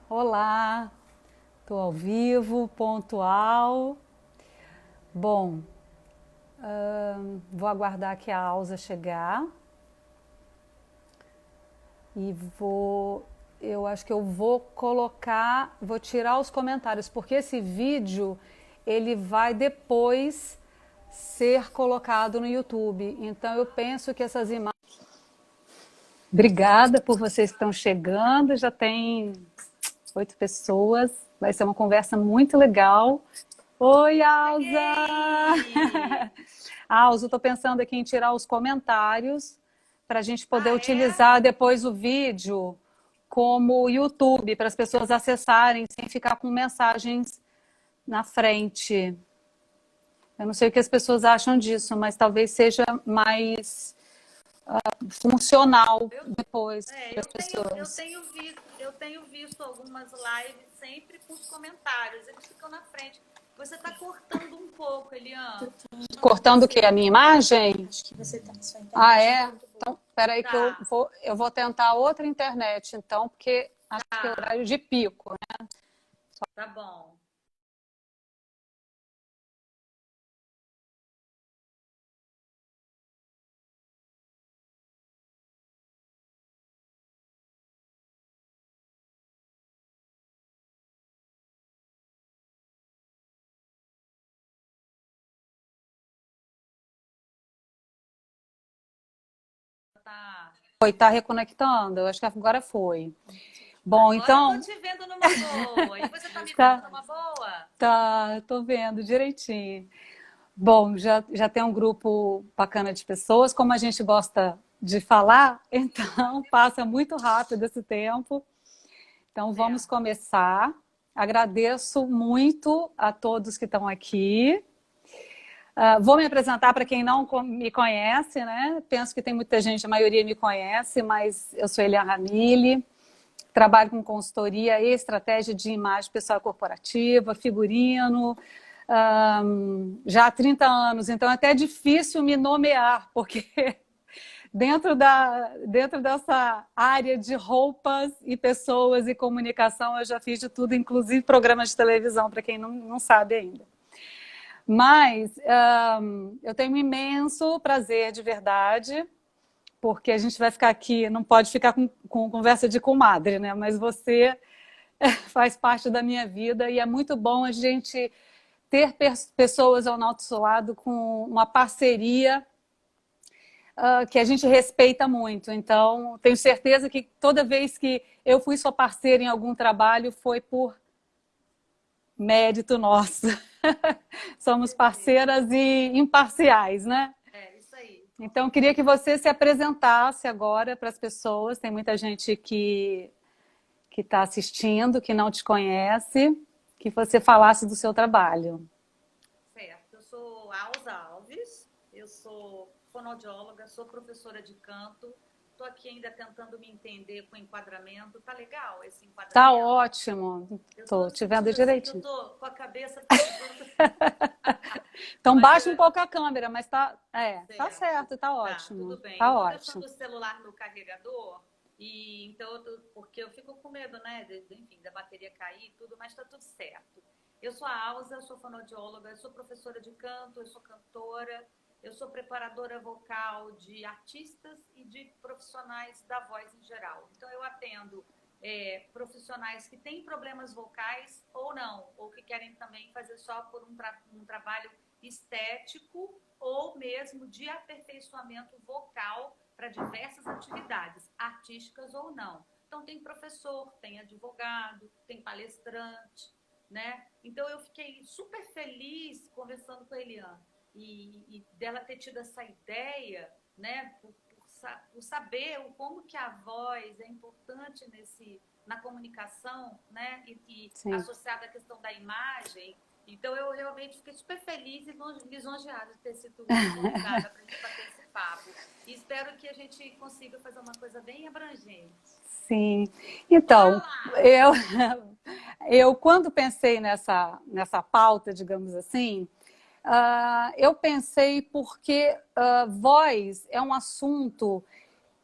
Olá, estou ao vivo, pontual. Bom, vou aguardar que a Alza chegar e eu acho que eu vou vou tirar os comentários, porque esse vídeo ele vai depois ser colocado no YouTube. Então eu penso que essas imagens. Obrigada por vocês que estão chegando, já tem 8 pessoas. Vai ser uma conversa muito legal. Oi, Alza! Cheguei! Alza, estou pensando aqui em tirar os comentários para a gente poder Ah, é? utilizar depois o vídeo como YouTube, para as pessoas acessarem sem ficar com mensagens na frente. Eu não sei o que as pessoas acham disso, mas talvez seja mais funcional Eu, depois para as eu tenho, pessoas. eu tenho visto algumas lives sempre com os comentários, eles ficam na frente. Você está cortando um pouco, Eliane. Cortando o quê? A minha imagem? Acho que você tá com sua Ah, internet é? muito boa. Então, peraí que Tá, eu vou tentar outra internet, então, porque acho que é tá, horário de pico, né? tá bom. Tá. Foi, tá reconectando? Eu acho que agora foi. Bom, Agora eu tô então, te vendo numa boa. E você tá me vendo tá, numa boa? tô vendo direitinho. Bom, já tem um grupo bacana de pessoas, como a gente gosta de falar, então passa muito rápido esse tempo. Então vamos Certo. começar. Agradeço muito a todos que estão aqui. Vou me apresentar para quem não me conhece, né? Penso que tem muita gente, a maioria me conhece, mas eu sou Eliane Ramille, trabalho com consultoria e estratégia de imagem pessoal corporativa, figurino, já há 30 anos, então é até difícil me nomear, porque dentro dessa área de roupas e pessoas e comunicação eu já fiz de tudo, inclusive programas de televisão, para quem não sabe ainda. Mas eu tenho um imenso prazer de verdade, porque a gente vai ficar aqui, não pode ficar com conversa de comadre, né? Mas você faz parte da minha vida e é muito bom a gente ter pessoas ao nosso lado com uma parceria que a gente respeita muito. Então, tenho certeza que toda vez que eu fui sua parceira em algum trabalho foi por mérito nosso. Somos Perfeito. parceiras e imparciais, né? É, isso aí. Então, queria que você se apresentasse agora para as pessoas. Tem muita gente que está assistindo, que não te conhece, que você falasse do seu trabalho. Certo. Eu sou Alza Alves, eu sou fonoaudióloga, sou professora de canto. Estou aqui ainda tentando me entender com o enquadramento. Tá legal esse Tá enquadramento? ótimo, Eu tô estou te vendo sentindo assim que eu direitinho. tô com a cabeça toda. Então Mas baixa um pouco a câmera, mas tá certo. certo, tá Tá, tudo ótimo, bem. Eu tá estou ótimo. deixando o celular no carregador e então porque eu fico com medo, né, enfim, da bateria cair e tudo, mas está tudo certo. Eu sou a Alza, eu sou fonoaudióloga, eu sou professora de canto, eu sou cantora, eu sou preparadora vocal de artistas e de profissionais da voz em geral. Então eu atendo profissionais que têm problemas vocais ou não, ou que querem também fazer só por um trabalho estético ou mesmo de aperfeiçoamento vocal para diversas atividades, artísticas ou não. Então tem professor, tem advogado, tem palestrante, né? Então eu fiquei super feliz conversando com a Eliane e dela ter tido essa ideia, né? Por saber como que a voz é importante na comunicação, né? E Sim. associada à questão da imagem. Então, eu realmente fiquei super feliz e lisonjeada de ter sido convidada para a gente bater esse papo. E espero que a gente consiga fazer uma coisa bem abrangente. Sim. Bora Então, lá! eu, eu quando pensei nessa pauta, digamos assim, eu pensei porque voz é um assunto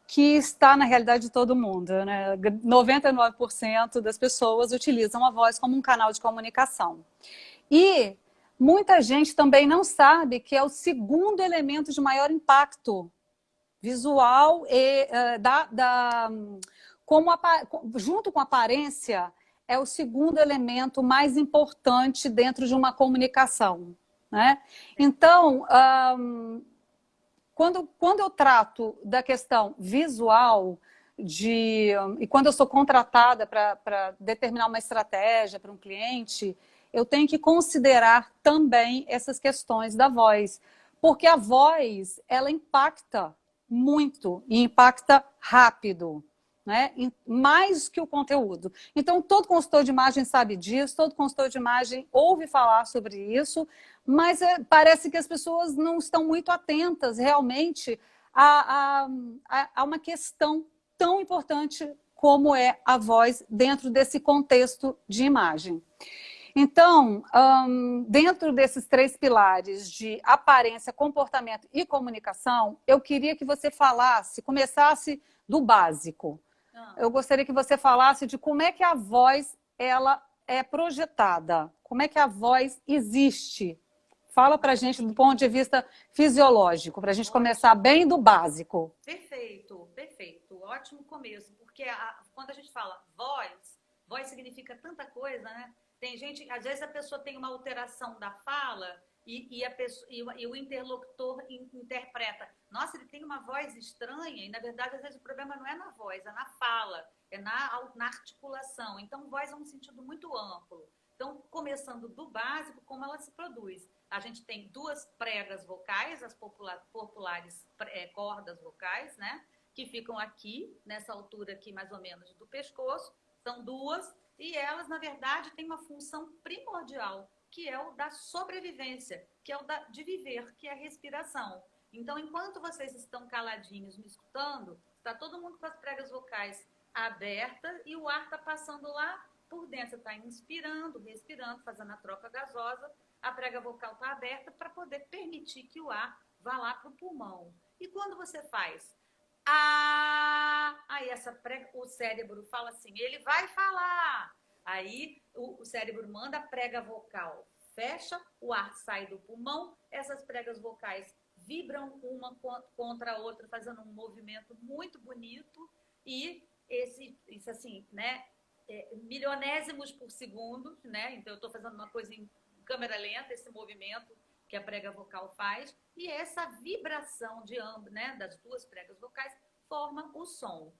que está na realidade de todo mundo, né? 99% das pessoas utilizam a voz como um canal de comunicação. E muita gente também não sabe que é o segundo elemento de maior impacto visual e junto com a aparência, é o segundo elemento mais importante dentro de uma comunicação, né? Então, quando eu trato da questão visual, e quando eu sou contratada para determinar uma estratégia para um cliente, eu tenho que considerar também essas questões da voz. Porque a voz, ela impacta muito e impacta rápido, né? Mais que o conteúdo. Então, todo consultor de imagem sabe disso, todo consultor de imagem ouve falar sobre isso, mas parece que as pessoas não estão muito atentas realmente a uma questão tão importante como é a voz dentro desse contexto de imagem. Então, dentro desses 3 pilares de aparência, comportamento e comunicação, eu queria que você começasse do básico. Eu gostaria que você falasse de como é que a voz ela é projetada, como é que a voz existe. Fala para a gente do ponto de vista fisiológico, para a gente começar bem do básico. Perfeito, perfeito. Ótimo começo, porque quando a gente fala voz significa tanta coisa, né? Tem gente, às vezes a pessoa tem uma alteração da fala e o interlocutor interpreta. Nossa, ele tem uma voz estranha e, na verdade, às vezes o problema não é na voz, é na fala, é na articulação. Então, voz é um sentido muito amplo. Então, começando do básico, como ela se produz. A gente tem 2 pregas vocais, as populares cordas vocais, né? Que ficam aqui, nessa altura aqui mais ou menos do pescoço. São 2. E elas, na verdade, têm uma função primordial, que é o da sobrevivência, que é o de viver, que é a respiração. Então, enquanto vocês estão caladinhos me escutando, está todo mundo com as pregas vocais abertas e o ar está passando lá por dentro. Você está inspirando, respirando, fazendo a troca gasosa, a prega vocal está aberta para poder permitir que o ar vá lá para o pulmão. E quando você faz aí o cérebro fala assim, ele vai falar. Aí o cérebro manda a prega vocal, fecha, o ar sai do pulmão, essas pregas vocais vibram uma contra a outra, fazendo um movimento muito bonito e isso assim, né, milionésimos por segundo, né? Então eu estou fazendo uma coisa em câmera lenta, esse movimento que a prega vocal faz, e essa vibração de ambos, né, das 2 pregas vocais, forma o som.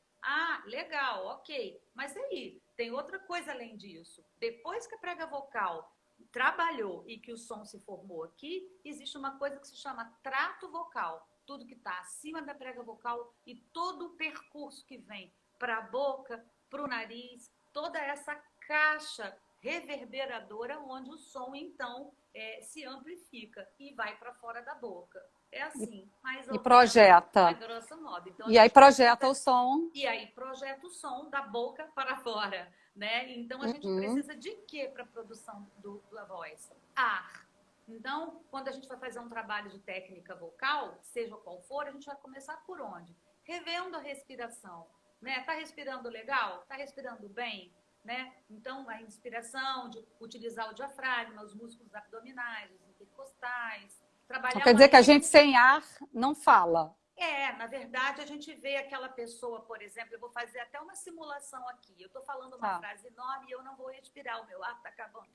Legal, ok. Mas aí, tem outra coisa além disso. Depois que a prega vocal trabalhou e que o som se formou aqui, existe uma coisa que se chama trato vocal. Tudo que está acima da prega vocal e todo o percurso que vem para a boca, para o nariz, toda essa caixa reverberadora onde o som, então, se amplifica e vai para fora da boca. É assim, mais ou E menos, projeta. a grosso modo. Então, e aí projeta o som. E aí projeta o som da boca para fora, né? Então, a gente precisa de quê para a produção da voz? Ar. Então, quando a gente vai fazer um trabalho de técnica vocal, seja qual for, a gente vai começar por onde? Revendo a respiração, né? Tá respirando legal? Tá respirando bem? Né? Então, a inspiração, de utilizar o diafragma, os músculos abdominais, os intercostais, trabalhar. Não quer dizer que a gente sem ar não fala. Na verdade, a gente vê aquela pessoa, por exemplo, eu vou fazer até uma simulação aqui. Eu estou falando uma frase enorme e eu não vou respirar, o meu ar está acabando.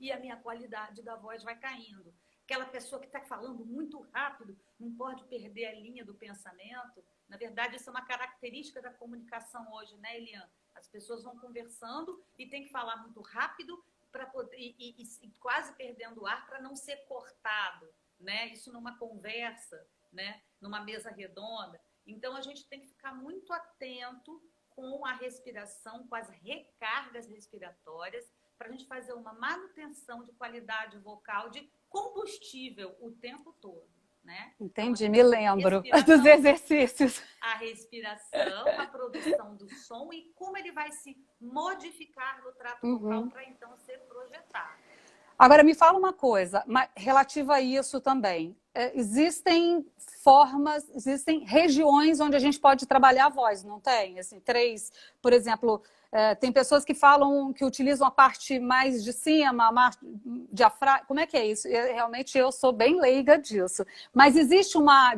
E a minha qualidade da voz vai caindo. Aquela pessoa que está falando muito rápido, não pode perder a linha do pensamento. Na verdade, isso é uma característica da comunicação hoje, né, Eliane? As pessoas vão conversando e tem que falar muito rápido para poder e quase perdendo o ar para não ser cortado, né? Isso numa conversa, né? Numa mesa redonda. Então, a gente tem que ficar muito atento com a respiração, com as recargas respiratórias, para a gente fazer uma manutenção de qualidade vocal, de combustível o tempo todo, né? Entendi, me lembro dos exercícios. A respiração, a produção do som e como ele vai se modificar no trato vocal para então ser projetado. Agora, me fala uma coisa, relativa a isso também. Existem formas, existem regiões onde a gente pode trabalhar a voz, não tem? Assim, três, por exemplo, tem pessoas que falam que utilizam a parte mais de cima, a diafragma. Como é que é isso? Realmente eu sou bem leiga disso. Mas existe uma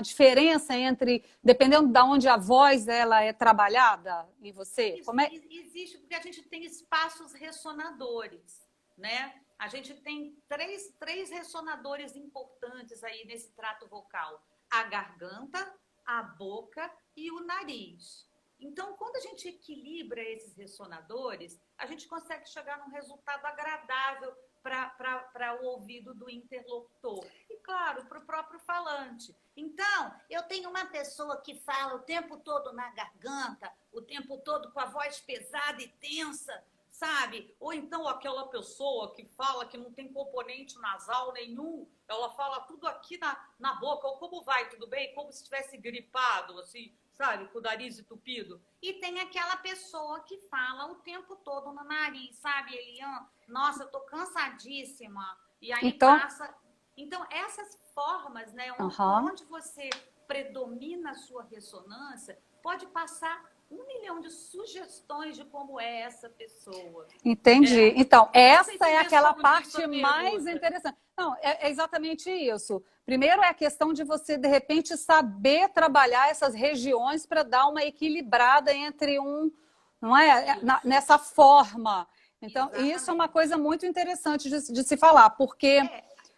diferença entre, dependendo de onde a voz ela é trabalhada em você? Isso, existe, porque a gente tem espaços ressonadores, né? A gente tem três ressonadores importantes aí nesse trato vocal. A garganta, a boca e o nariz. Então, quando a gente equilibra esses ressonadores, a gente consegue chegar num resultado agradável para o ouvido do interlocutor. E, claro, para o próprio falante. Então, eu tenho uma pessoa que fala o tempo todo na garganta, o tempo todo com a voz pesada e tensa, sabe? Ou então aquela pessoa que fala que não tem componente nasal nenhum, ela fala tudo aqui na boca, ou como vai, tudo bem? Como se estivesse gripado, assim, sabe? Com o nariz entupido. E tem aquela pessoa que fala o tempo todo no nariz, sabe, Eliane? Nossa, eu tô cansadíssima. E aí passa... Então, essas formas, né, onde você predomina a sua ressonância, pode passar 1 milhão de sugestões de como é essa pessoa. Entendi. Então, essa é aquela parte mais interessante. Não, é exatamente isso. Primeiro é a questão de você, de repente, saber trabalhar essas regiões para dar uma equilibrada entre não é? Nessa forma. Então, exatamente. Isso é uma coisa muito interessante de se falar, porque...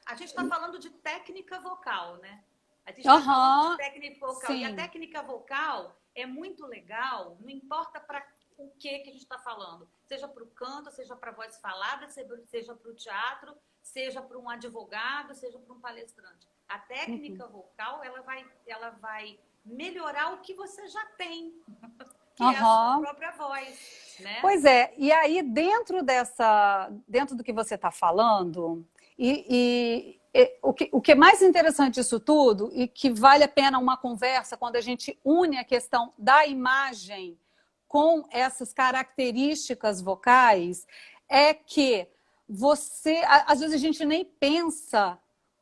a gente está falando de técnica vocal, né? A gente está falando de técnica vocal. Sim. E a técnica vocal é muito legal, não importa para o que a gente está falando. Seja para o canto, seja para a voz falada, seja para o teatro, seja para um advogado, seja para um palestrante. A técnica vocal, ela vai melhorar o que você já tem, que é a sua própria voz, né? Pois é, e aí dentro do que você está falando, o que é mais interessante disso tudo, e que vale a pena uma conversa quando a gente une a questão da imagem com essas características vocais, é que às vezes a gente nem pensa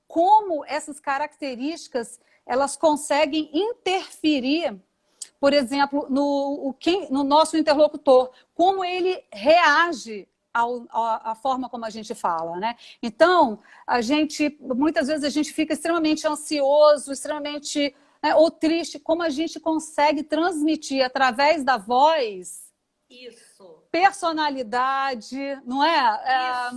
como essas características elas conseguem interferir, por exemplo, no nosso interlocutor, como ele reage a forma como a gente fala, né? Então, muitas vezes a gente fica extremamente ansioso, extremamente, né, ou triste, como a gente consegue transmitir através da voz personalidade, não é?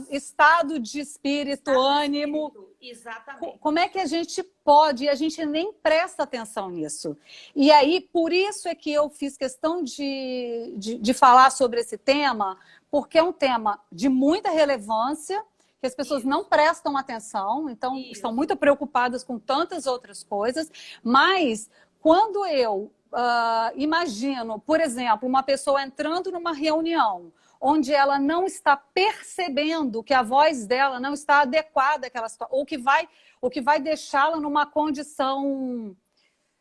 Estado de espírito, ânimo. Exatamente. Como é que a gente pode? E a gente nem presta atenção nisso. E aí, por isso é que eu fiz questão de falar sobre esse tema, porque é um tema de muita relevância, que as pessoas não prestam atenção, então estão muito preocupadas com tantas outras coisas, mas quando eu imagino, por exemplo, uma pessoa entrando numa reunião onde ela não está percebendo que a voz dela não está adequada àquela situação, ou que vai deixá-la numa condição,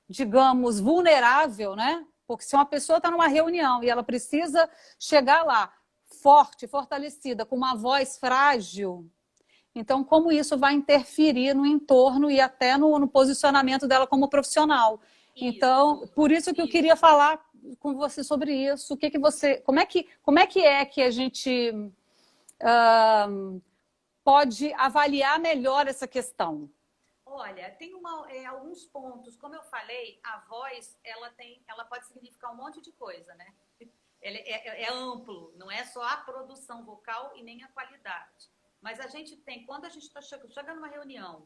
digamos, vulnerável, né? Porque se uma pessoa está numa reunião e ela precisa chegar lá forte, fortalecida, com uma voz frágil, então como isso vai interferir no entorno e até no posicionamento dela como profissional? Então, por isso que eu queria falar com você sobre isso. Como é que a gente pode avaliar melhor essa questão? Olha, tem alguns pontos. Como eu falei, a voz ela pode significar um monte de coisa, né? É amplo, não é só a produção vocal e nem a qualidade. Mas a gente tem, quando a gente está chegando numa reunião,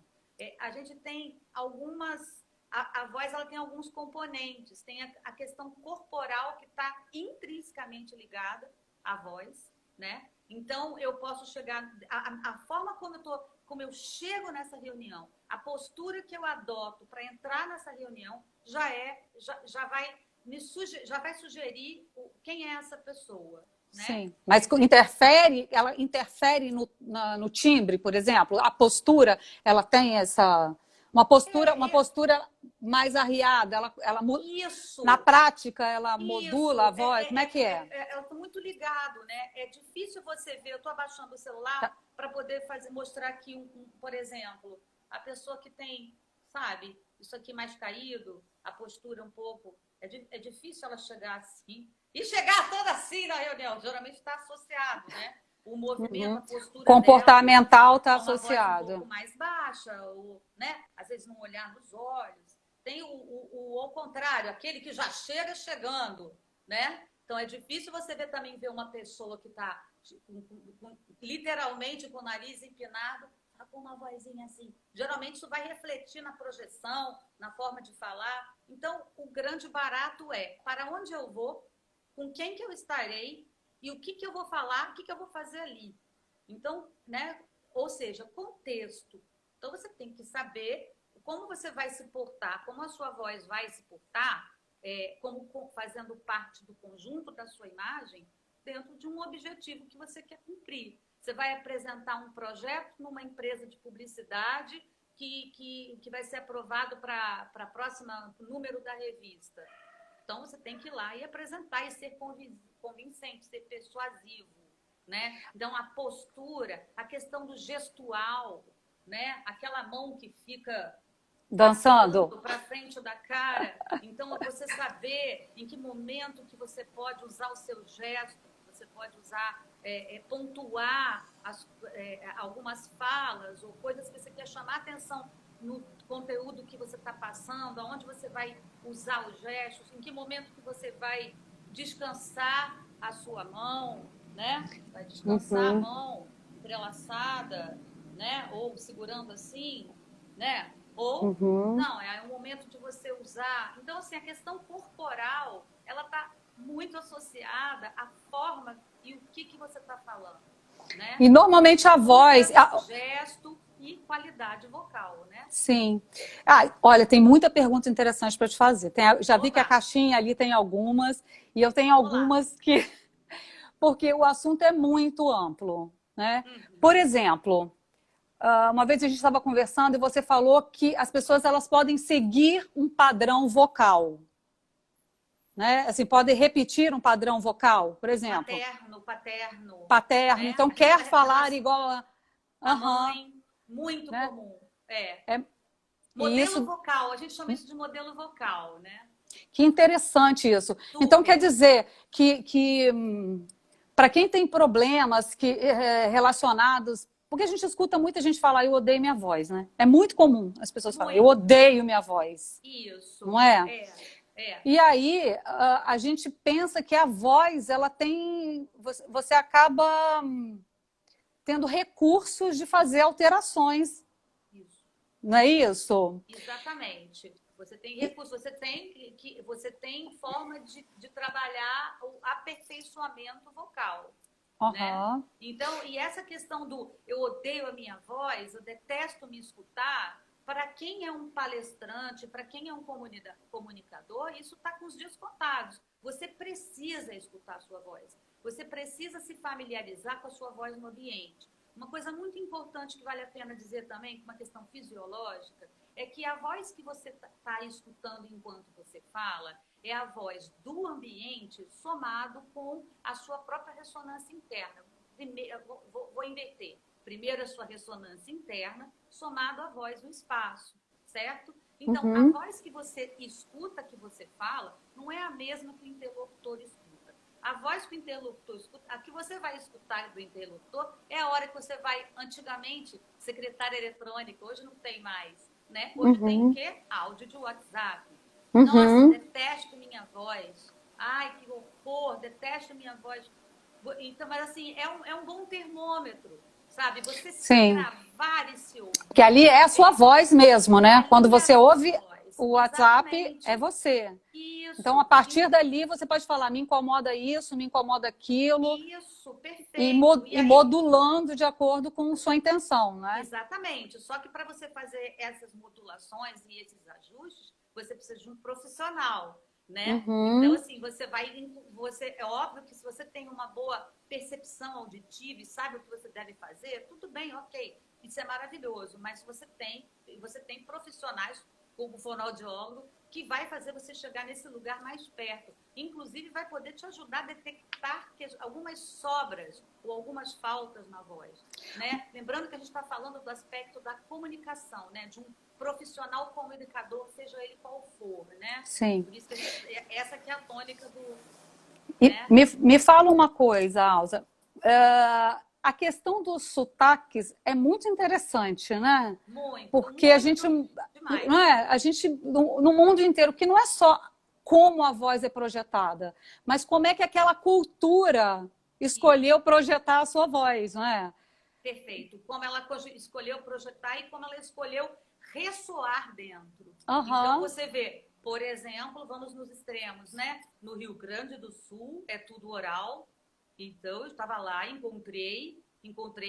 a gente tem algumas... A voz ela tem alguns componentes, tem a questão corporal que está intrinsecamente ligada à voz, né? Então, eu posso chegar... A forma como eu chego nessa reunião, a postura que eu adoto para entrar nessa reunião, já vai sugerir quem é essa pessoa. Né? Sim, mas ela interfere no timbre, por exemplo? A postura, ela tem essa... Uma postura mais arriada? Isso. Na prática, ela Isso, modula a voz? Como é que é? Eu estou muito ligado, né? É difícil você ver. Eu estou abaixando o celular Tá. para poder mostrar aqui, por exemplo, a pessoa que tem, sabe, isso aqui mais caído, a postura um pouco. É difícil ela chegar assim. E chegar toda assim na reunião. Geralmente está associado, né? O movimento, a postura Comportamental está dela, uma voz um associado. pouco mais baixa, ou, né? Às vezes não olhar nos olhos. Tem ao contrário, aquele que já chega chegando, né? Então é difícil você ver uma pessoa que está literalmente com o nariz empinado, tá com uma vozinha assim. Geralmente isso vai refletir na projeção, na forma de falar. Então o grande barato é para onde eu vou, com quem que eu estarei e o que que eu vou falar, o que que eu vou fazer ali. Então, né? Ou seja, contexto. Então você tem que saber como você vai se portar, como a sua voz vai se portar, como fazendo parte do conjunto da sua imagem, dentro de um objetivo que você quer cumprir. Você vai apresentar um projeto numa empresa de publicidade que vai ser aprovado para a próxima número da revista. Então, você tem que ir lá e apresentar e ser convincente, ser persuasivo, né? Então, a postura, a questão do gestual, né? Aquela mão que fica dançando para frente da cara. Então, você saber em que momento que você pode usar o seu gesto, você pode usar, pontuar algumas falas ou coisas que você quer chamar atenção no conteúdo que você está passando, aonde você vai usar os gestos, em que momento que você vai descansar a sua mão, né? Vai descansar a mão entrelaçada, né? Ou segurando assim, né? Ou, não, é um momento de você usar. Então, assim, a questão corporal, ela está muito associada à forma e o que você está falando, né? E normalmente a voz... Gesto e qualidade vocal, né? Sim. Olha, tem muita pergunta interessante para te fazer. Já vi que a caixinha ali tem algumas, e eu tenho algumas que... Porque o assunto é muito amplo, né? Por exemplo... uma vez a gente estava conversando e você falou que as pessoas elas podem seguir um padrão vocal, né? Assim, podem repetir um padrão vocal, por exemplo. Paterno. Né? Então, quer falar igual a mãe. Muito né? Comum. Modelo vocal, a gente chama isso de modelo vocal, né? Que interessante isso. Super. Então, quer dizer que para quem tem problemas relacionados... Porque a gente escuta muita gente falar, eu odeio minha voz, né? É muito comum as pessoas falarem, eu odeio minha voz. Isso. Não é? E aí, a gente pensa que a voz, ela tem... Você acaba tendo recursos de fazer alterações. Isso. Não é isso? Exatamente. Você tem recursos, você tem forma de trabalhar o aperfeiçoamento vocal. Né? Então, e essa questão do eu odeio a minha voz, eu detesto me escutar, para quem é um palestrante, para quem é um comunicador, isso está com os dias contados. Você precisa escutar a sua voz. Você precisa se familiarizar com a sua voz no ambiente. Uma coisa muito importante que vale a pena dizer também, uma questão fisiológica, é que a voz que você está escutando enquanto você fala é a voz do ambiente somado com a sua própria ressonância interna. Primeiro, vou inverter. Primeiro a sua ressonância interna, somado à voz do espaço, certo? Então, a voz que você escuta, que você fala, não é a mesma que o interlocutor escuta. A voz que o interlocutor escuta, a que você vai escutar do interlocutor, é a hora que você vai, antigamente, secretária eletrônica, hoje não tem mais, né? Hoje tem o quê? Áudio de WhatsApp. Nossa, detesto minha voz. Ai, que horror, detesto minha voz. Então, mas assim, é um bom termômetro, sabe? Você se gravar e se ouvir. Que ali é a sua voz mesmo, né? Quando você ouve o WhatsApp, é você. Isso. Então, a partir dali, você pode falar, me incomoda isso, me incomoda aquilo. Isso, perfeito. E modulando de acordo com sua intenção, né? Exatamente. Só que para você fazer essas modulações e esses ajustes, você precisa de um profissional, né? Então, assim, é óbvio que se você tem uma boa percepção auditiva e sabe o que você deve fazer, tudo bem, ok. Isso é maravilhoso, mas você tem profissionais com o fonoaudiólogo, que vai fazer você chegar nesse lugar mais perto. Inclusive, vai poder te ajudar a detectar algumas sobras ou algumas faltas na voz, né? Lembrando que a gente está falando do aspecto da comunicação, né? De um profissional comunicador, seja ele qual for, né? Sim. Por isso que essa que é a tônica do... E né? me fala uma coisa, Alza. A questão dos sotaques é muito interessante, né? Muito. Porque muito, a gente, demais. não é? A gente no mundo inteiro, que não é só como a voz é projetada, mas como é que aquela cultura escolheu projetar a sua voz, não é? Perfeito. Como ela escolheu projetar e como ela escolheu ressoar dentro. Uhum. Então, você vê, por exemplo, vamos nos extremos, né? No Rio Grande do Sul, é tudo oral. Então, eu estava lá, encontrei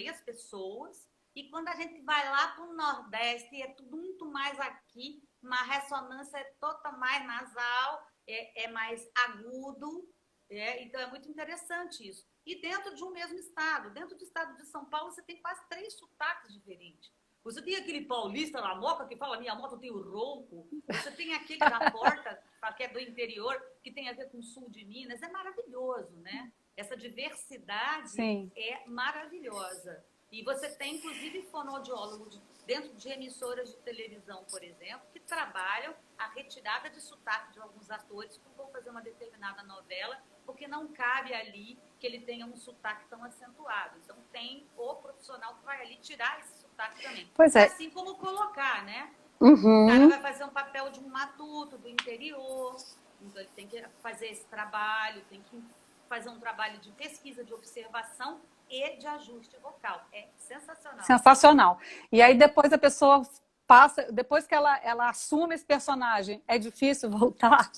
as pessoas. E quando a gente vai lá para o Nordeste, é tudo muito mais aqui, uma ressonância é toda mais nasal, é mais agudo. Então, é muito interessante isso. E dentro de um mesmo estado. Dentro do estado de São Paulo, você tem quase 3 sotaques diferentes. Você tem aquele paulista na Moca que fala, minha moto tem o ronco. Você tem aquele da Porta, que é do interior, que tem a ver com o sul de Minas. É maravilhoso, né? Essa diversidade Sim. é maravilhosa. E você tem, inclusive, fonoaudiólogos dentro de emissoras de televisão, por exemplo, que trabalham a retirada de sotaque de alguns atores que vão fazer uma determinada novela, porque não cabe ali que ele tenha um sotaque tão acentuado. Então, tem o profissional que vai ali tirar esse sotaque também. Pois é. Assim como colocar, né? Uhum. O cara vai fazer um papel de um matuto do interior, então ele tem que fazer esse trabalho, tem que fazer um trabalho de pesquisa, de observação e de ajuste vocal. É sensacional. Sensacional. E aí depois a pessoa passa, depois que ela assume esse personagem, é difícil voltar?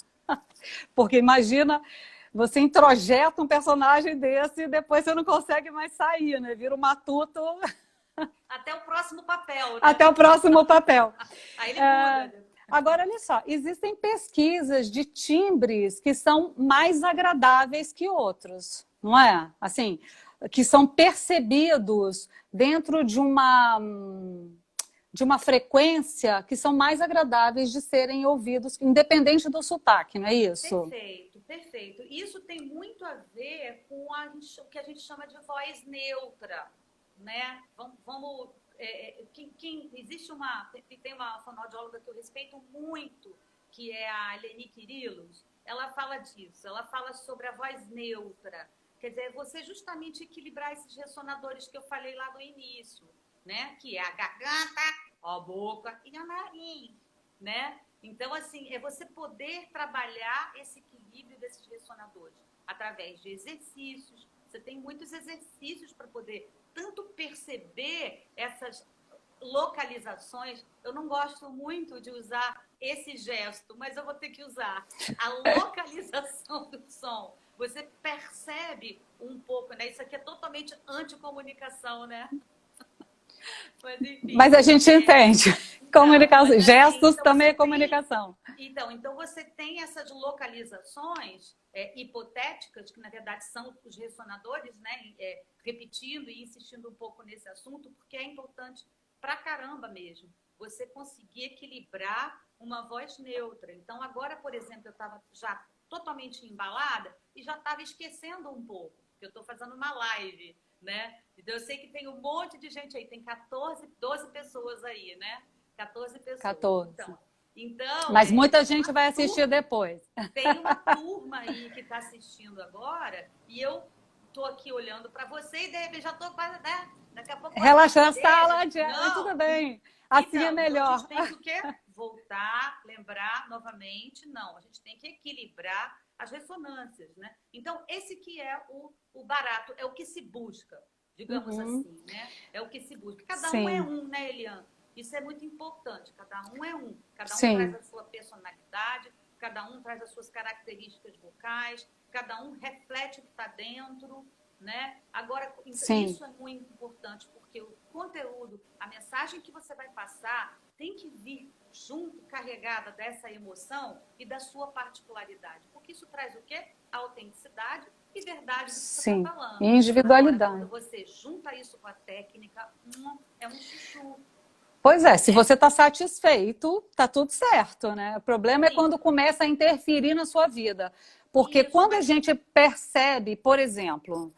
Porque imagina, você introjeta um personagem desse e depois você não consegue mais sair, né? Vira um matuto. Até o próximo papel, né? Até o próximo papel. Aí ele muda. Agora, olha só, existem pesquisas de timbres que são mais agradáveis que outros, não é? Assim, que são percebidos dentro de uma frequência que são mais agradáveis de serem ouvidos, independente do sotaque, não é isso? Perfeito, perfeito. Isso tem muito a ver com o que a gente chama de voz neutra, né? Tem uma fonoaudióloga que eu respeito muito, que é a Eleni Quirilos. Ela fala disso, ela fala sobre a voz neutra. Quer dizer, você justamente equilibrar esses ressonadores que eu falei lá no início, né? Que é a garganta, a boca e o nariz, né? Então, assim, é você poder trabalhar esse equilíbrio desses ressonadores através de exercícios. Você tem muitos exercícios para poder tanto perceber essas localizações. Eu não gosto muito de usar esse gesto, mas eu vou ter que usar a localização do som. Você percebe um pouco, né? Isso aqui é totalmente anticomunicação, né? Mas, enfim, mas a gente entende. Comunicação. Mas, gestos então também é comunicação. Então, você tem essas localizações hipotéticas, que na verdade são os ressonadores, né? Repetindo e insistindo um pouco nesse assunto, porque é importante pra caramba mesmo você conseguir equilibrar uma voz neutra. Então, agora, por exemplo, eu estava já totalmente embalada e já estava esquecendo um pouco, porque eu estou fazendo uma live, né? Então, eu sei que tem um monte de gente aí, tem 12 pessoas aí, né? 14 pessoas. 14. Então, mas muita gente vai assistir depois. Tem uma turma aí que está assistindo agora e eu estou aqui olhando para você e de repente já estou quase, né? Daqui a pouco... Relaxando, sala, tudo bem. Assim então, é melhor. A gente tem que o quê? Voltar, lembrar novamente. Não, a gente tem que equilibrar as ressonâncias, né? Então, esse que é o barato, é o que se busca, digamos assim, né? É o que se busca. Cada um é um, né, Eliane? Isso é muito importante. Cada um é um. Cada um traz a sua personalidade, cada um traz as suas características vocais, cada um reflete o que está dentro, né? Agora, isso é muito importante, porque o conteúdo, a mensagem que você vai passar tem que vir junto, carregada dessa emoção e da sua particularidade. Porque isso traz o quê? A autenticidade e verdade do que você está falando. Individualidade. Agora, quando você junta isso com a técnica, é um chuchu. Pois é, se você está satisfeito, tá tudo certo, né? O problema é Sim, quando começa a interferir na sua vida. Porque isso, quando a mas gente percebe, por exemplo,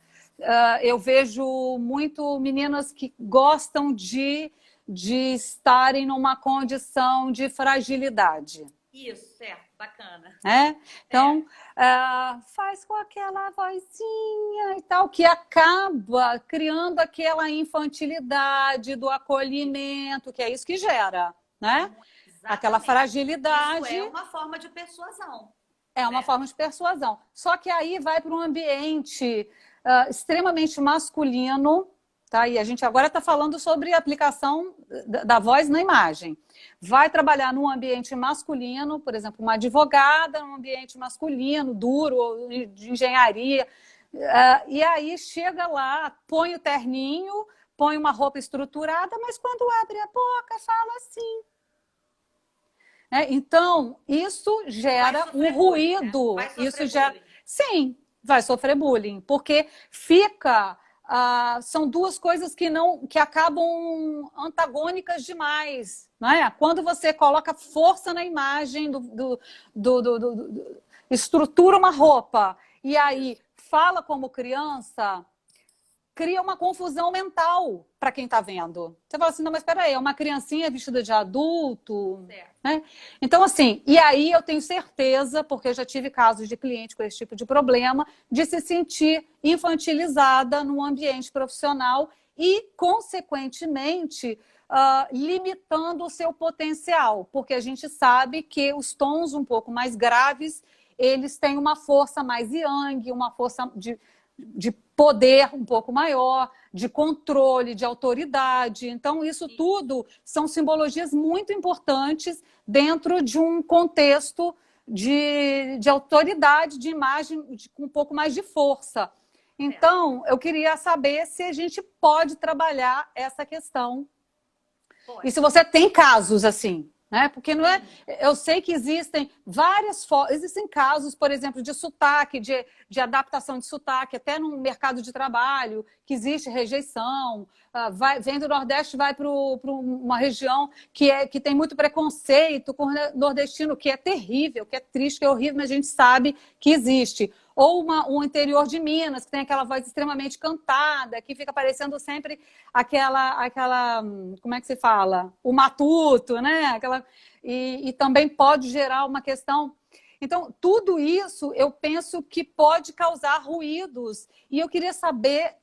eu vejo muito meninas que gostam de estarem numa condição de fragilidade. isso, certo, bacana. Né? É, Então, faz com aquela vozinha e tal, que acaba criando aquela infantilidade do acolhimento, que é isso que gera, né? Aquela exatamente. Isso fragilidade é uma forma de persuasão, é uma né? forma de persuasão. Só que aí vai para um ambiente extremamente masculino, tá? E a gente agora está falando sobre a aplicação da voz na imagem. Vai trabalhar num ambiente masculino, por exemplo, uma advogada num ambiente masculino, duro, de engenharia. E aí chega lá, põe o terninho, põe uma roupa estruturada, mas quando abre a boca, fala assim. Então, isso Vai gera um sofrer bullying, né? ruído. Vai Isso sofrer já. bullying. Sim, vai sofrer bullying, porque fica. São duas coisas que não que acabam antagônicas demais. Não é? Quando você coloca força na imagem estrutura uma roupa e aí Isso, fala como criança, cria uma confusão mental para quem está vendo. Você fala assim, não, mas espera aí, é uma criancinha vestida de adulto, certo. né? Então, assim, e aí eu tenho certeza, porque eu já tive casos de cliente com esse tipo de problema, de se sentir infantilizada no ambiente profissional e, consequentemente, limitando o seu potencial, porque a gente sabe que os tons um pouco mais graves, eles têm uma força mais yang, uma força de poder um pouco maior, de controle, de autoridade. Então, isso tudo são simbologias muito importantes dentro de um contexto de autoridade, de imagem com um pouco mais de força. Certo. Então, eu queria saber se a gente pode trabalhar essa questão e se Pode. você tem casos assim, né? Porque não é. Sim, Eu sei que existem várias existem casos, por exemplo, de sotaque, de adaptação de sotaque, até no mercado de trabalho, que existe rejeição. Vem do Nordeste, vai para uma região que tem muito preconceito com o nordestino, que é terrível, que é triste, que é horrível, mas a gente sabe que existe. Ou um interior de Minas, que tem aquela voz extremamente cantada, que fica parecendo sempre como é que se fala? O matuto, né? E também pode gerar uma questão. Então, tudo isso eu penso que pode causar ruídos. E eu queria saber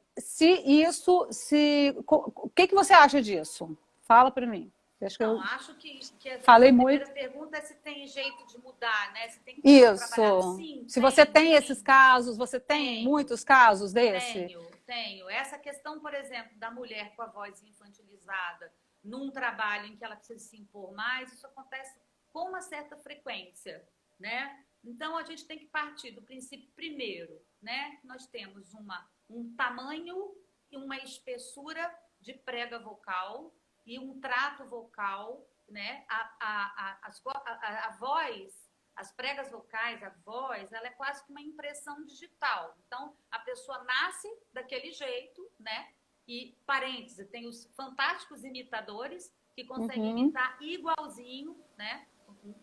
o que você acha disso? Fala para mim. Acho que não, eu acho que a sua falei primeira muito. pergunta é se tem jeito de mudar, né? Se tem como ser trabalhado. Isso. Sim, Se você tem, tem esses tem, casos, você tem tenho, muitos casos desse? tenho. Essa questão, por exemplo, da mulher com a voz infantilizada num trabalho em que ela precisa se impor mais, isso acontece com uma certa frequência, né? Então a gente tem que partir do princípio primeiro, né? Nós temos um tamanho e uma espessura de prega vocal e um trato vocal, né? A voz, as pregas vocais, a voz, ela é quase que uma impressão digital. Então, a pessoa nasce daquele jeito, né? E, parênteses, tem os fantásticos imitadores que conseguem Uhum, imitar igualzinho, né?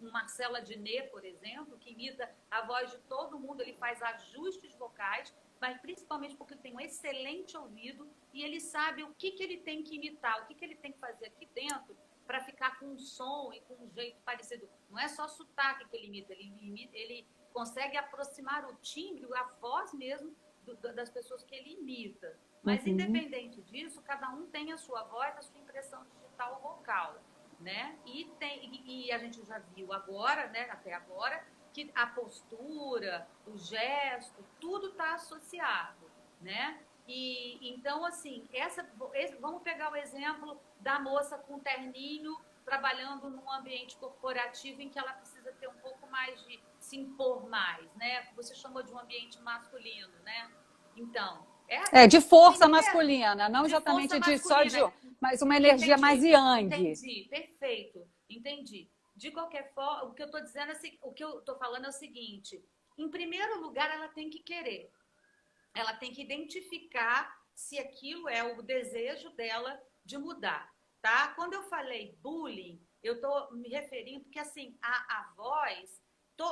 Um Marcelo Adnet, por exemplo, que imita a voz de todo mundo, ele faz ajustes vocais, mas principalmente porque ele tem um excelente ouvido e ele sabe o que ele tem que imitar, o que ele tem que fazer aqui dentro para ficar com um som e com um jeito parecido. Não é só sotaque que ele imita, ele consegue aproximar o timbre, a voz mesmo das pessoas que ele imita. Mas, uhum. independente disso, cada um tem a sua voz, a sua impressão digital vocal, né? E a gente já viu agora, né, até agora, que a postura, o gesto, tudo está associado, né? E então, assim, vamos pegar o exemplo da moça com terninho trabalhando num ambiente corporativo em que ela precisa ter um pouco mais de se impor mais, né? Você chamou de um ambiente masculino, né? Então, De força primeiro, masculina, não de força exatamente masculina. mas uma energia mais Entendi, yang. entendi, perfeito, entendi. De qualquer forma, o que eu estou dizendo, o que eu estou falando é o seguinte: em primeiro lugar, ela tem que querer, ela tem que identificar se aquilo é o desejo dela de mudar. tá? Quando eu falei bullying, eu estou me referindo porque, assim, a voz,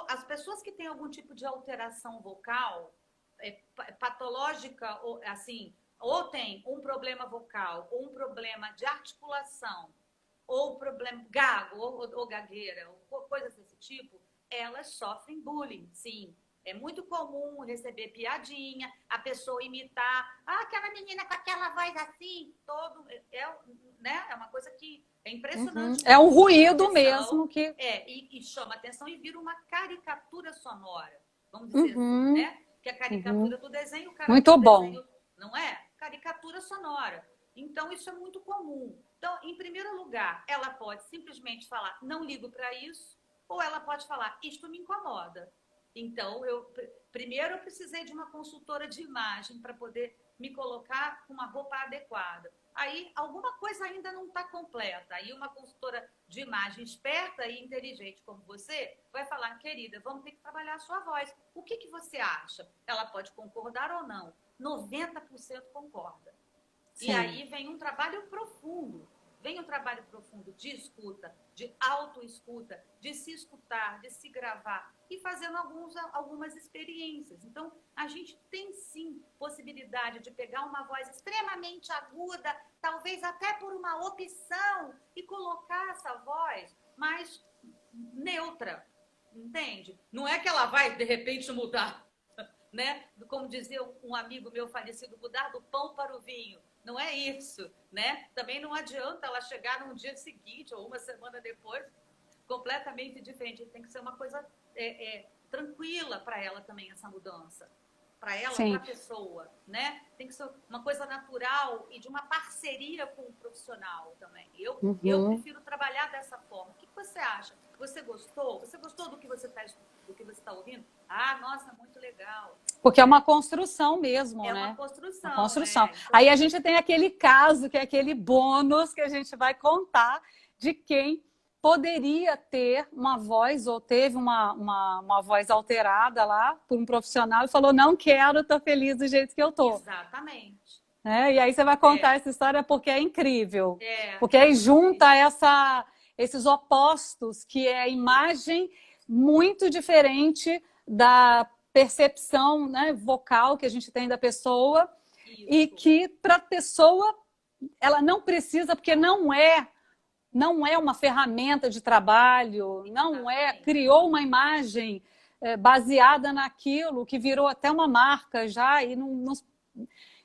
as pessoas que têm algum tipo de alteração vocal, patológica, ou, assim, ou tem um problema vocal, ou um problema de articulação, ou problema gago, ou gagueira, ou coisas desse tipo, elas sofrem bullying, sim. É muito comum receber piadinha, a pessoa imitar, aquela menina com aquela voz assim, né? É uma coisa que é impressionante. É um ruído mesmo que... E chama atenção e vira uma caricatura sonora, vamos dizer assim, né? Que a caricatura do desenho, o cara muito do bom. desenho, não é? Caricatura sonora. Então, isso é muito comum. Então, em primeiro lugar, ela pode simplesmente falar, não ligo para isso, ou ela pode falar, isto me incomoda. Então, primeiro eu precisei de uma consultora de imagem para poder me colocar com uma roupa adequada. Aí, alguma coisa ainda não está completa. Aí, uma consultora de imagem esperta e inteligente como você vai falar, querida, vamos ter que trabalhar a sua voz. O que você acha? Ela pode concordar ou não. 90% concorda. Sim. E aí vem um trabalho profundo. Vem um trabalho profundo de escuta, de autoescuta, de se escutar, de se gravar e fazendo algumas experiências. Então, a gente tem sim possibilidade de pegar uma voz extremamente aguda, talvez até por uma opção, e colocar essa voz mais neutra, entende? Não é que ela vai, de repente, mudar, né? Como dizia um amigo meu falecido, mudar do pão para o vinho. Não é isso, né? Também não adianta ela chegar num dia seguinte ou uma semana depois completamente diferente. Tem que ser uma coisa tranquila para ela também, essa mudança. Para ela, para a pessoa, né? Tem que ser uma coisa natural e de uma parceria com o profissional também. Eu prefiro trabalhar dessa forma. O que você acha? Você gostou? Você gostou do que você está ouvindo? Ah, nossa, muito legal. Porque é uma construção mesmo, né? É uma construção. Uma construção. Então, aí a gente tem aquele caso, que é aquele bônus que a gente vai contar de quem poderia ter uma voz ou teve uma voz alterada lá por um profissional e falou, não quero, estou feliz do jeito que eu estou. Exatamente. E aí você vai contar essa história porque é incrível. Porque aí junta esses opostos, que é a imagem muito diferente da percepção, né, vocal que a gente tem da pessoa. Isso. E que para a pessoa ela não precisa, porque não é uma ferramenta de trabalho, não criou uma imagem baseada naquilo que virou até uma marca já e não.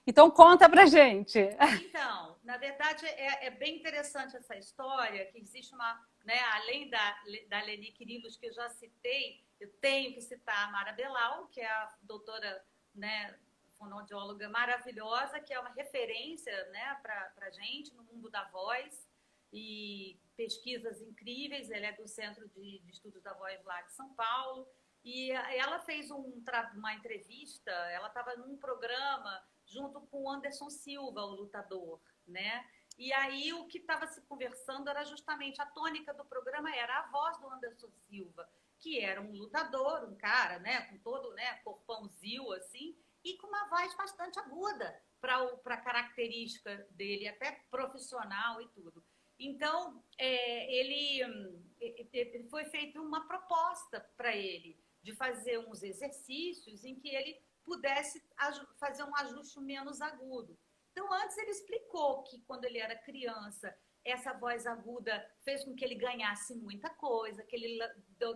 Então conta pra gente. Então, na verdade é bem interessante essa história, que existe uma, né, além da Leni Quirilos, que eu já citei, eu tenho que citar a Mara Belal, que é a doutora, né, fonoaudióloga maravilhosa, que é uma referência, né, para gente no mundo da voz e pesquisas incríveis. Ela é do Centro de Estudos da Voz lá de São Paulo e ela fez uma entrevista, ela estava num programa junto com o Anderson Silva, o lutador, né? E aí o que estava se conversando era justamente, a tônica do programa era a voz do Anderson Silva, que era um lutador, um cara, né, com todo, né, corpãozinho assim, e com uma voz bastante aguda para a característica dele, até profissional e tudo. Então, ele foi feita uma proposta para ele de fazer uns exercícios em que ele pudesse fazer um ajuste menos agudo. Então, antes ele explicou que quando ele era criança, essa voz aguda fez com que ele ganhasse muita coisa, que ele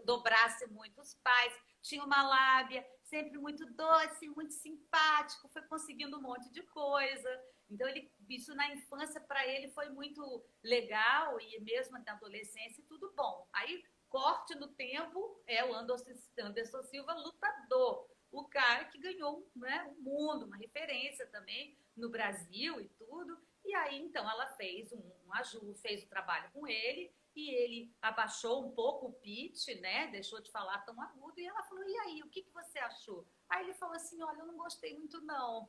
dobrasse muito os pais, tinha uma lábia sempre muito doce, muito simpático, foi conseguindo um monte de coisa. Então, isso na infância para ele foi muito legal e mesmo na adolescência tudo bom. Aí, corte no tempo, o Anderson Silva lutador, o cara que ganhou, né, o mundo, uma referência também no Brasil e tudo. E aí, então, ela fez fez o trabalho com ele e ele abaixou um pouco o pitch, né? Deixou de falar tão agudo. E ela falou, e aí, o que você achou? Aí ele falou assim, olha, eu não gostei muito, não.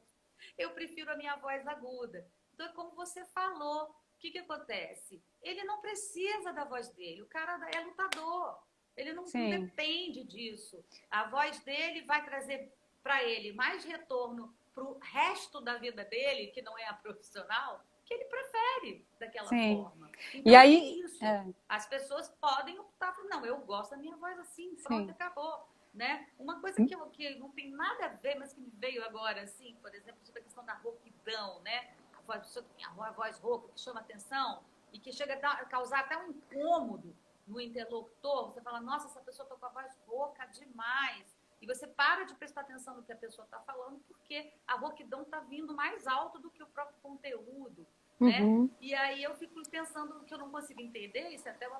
Eu prefiro a minha voz aguda. Então, como você falou, o que acontece? Ele não precisa da voz dele. O cara é lutador. Ele não depende disso. A voz dele vai trazer para ele mais retorno para o resto da vida dele, que não é a profissional, que ele prefere daquela Sim. forma. E Então, aí, é isso. As pessoas podem optar por, não, eu gosto da minha voz assim, pronto, sim. acabou. Né? Uma coisa que não tem nada a ver, mas que me veio agora, assim, por exemplo, sobre a questão da rouquidão, né? A pessoa tem a voz rouca que chama atenção e que chega a causar até um incômodo no interlocutor. Você fala, nossa, essa pessoa está com a voz rouca demais. E você para de prestar atenção no que a pessoa está falando, porque a rouquidão está vindo mais alto do que o próprio conteúdo, né? E aí eu fico pensando que eu não consigo entender, isso é até uma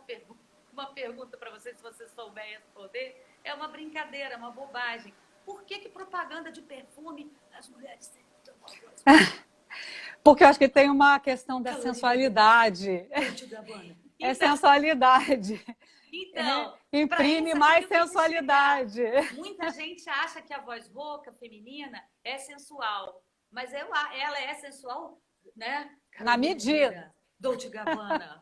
pergunta para você, se você souber responder, é uma brincadeira, uma bobagem. Por que propaganda de perfume as mulheres têm uma voz? Porque eu acho que tem uma questão da sensualidade. É sensualidade. Então, imprime mais sensualidade. Muita gente acha que a voz rouca, feminina, é sensual. Mas ela é sensual, né? Na medida. Dolce & Gabbana.